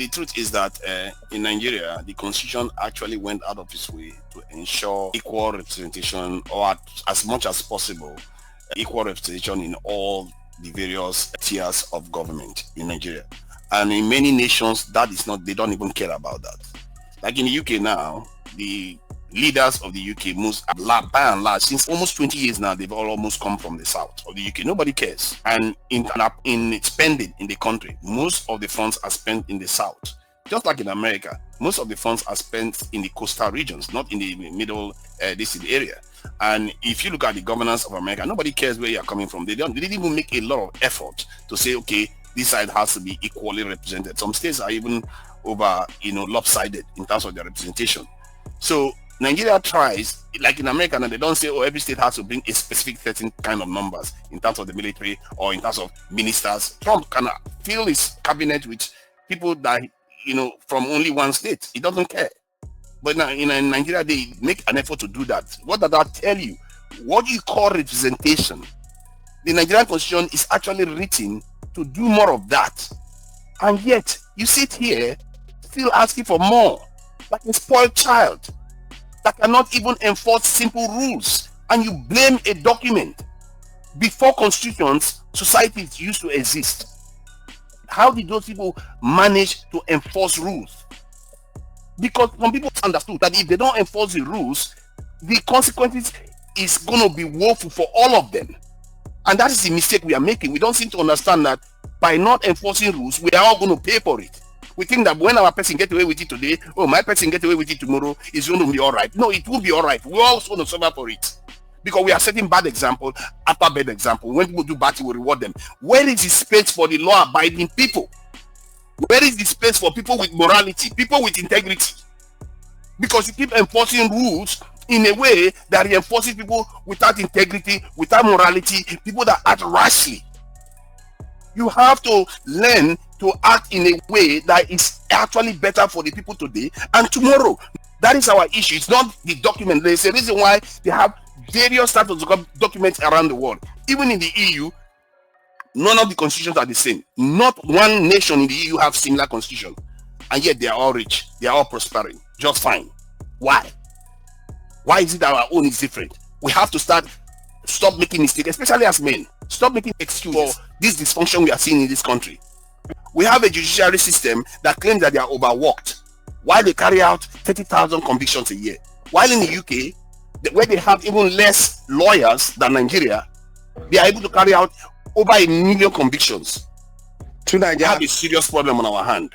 The truth is that in Nigeria, the constitution actually went out of its way to ensure equal representation, or as much as possible, equal representation in all the various tiers of government in Nigeria. And in many nations, that is not, they don't even care about that. Like in the UK now, the leaders of the UK, by and large, since almost 20 years now, they've all almost come from the south of the UK. Nobody cares. And in spending in the country, most of the funds are spent in the south. Just like in America, most of the funds are spent in the coastal regions, not in the middle this area. And if you look at the governance of America, nobody cares where you're coming from. They didn't even make a lot of effort to say, okay, this side has to be equally represented. Some states are even over, lopsided in terms of their representation. So Nigeria tries, like in America, and they don't say, oh, every state has to bring a specific certain kind of numbers in terms of the military or in terms of ministers. Trump can fill his cabinet with people that, from only one state. He doesn't care. But now in Nigeria, they make an effort to do that. What does that tell you? What do you call representation? The Nigerian constitution is actually written to do more of that. And yet, you sit here still asking for more, like a spoiled child that cannot even enforce simple rules, and you blame a document. Before constitutions, societies used to exist. How did those people manage to enforce rules? Because some people understood that if they don't enforce the rules, the consequences is going to be woeful for all of them. And that is the mistake we are making. We don't seem to understand that by not enforcing rules, we are all going to pay for it. We think that when our person get away with it today, oh, my person get away with it tomorrow, it's going to be all right. No, it will be all right. We're all going to suffer for it. Because we are setting bad example after bad example. When people do bad, we reward them. Where is the space for the law-abiding people? Where is the space for people with morality, people with integrity? Because you keep enforcing rules in a way that reinforces people without integrity, without morality, people that act rashly. You have to learn to act in a way that is actually better for the people today and tomorrow. That is our issue. It's not the document. There's a reason why they have various types of documents around the world. Even in the EU, none of the constitutions are the same. Not one nation in the EU have similar constitution. And yet they are all rich. They are all prospering. Just fine. Why? Why is it that our own is different? We have to stop making mistakes, especially as men. Stop making excuses for this dysfunction we are seeing in this country. We have a judiciary system that claims that they are overworked, while they carry out 30,000 convictions a year. While in the UK, where they have even less lawyers than Nigeria, they are able to carry out over 1 million convictions. We have a serious problem on our hand.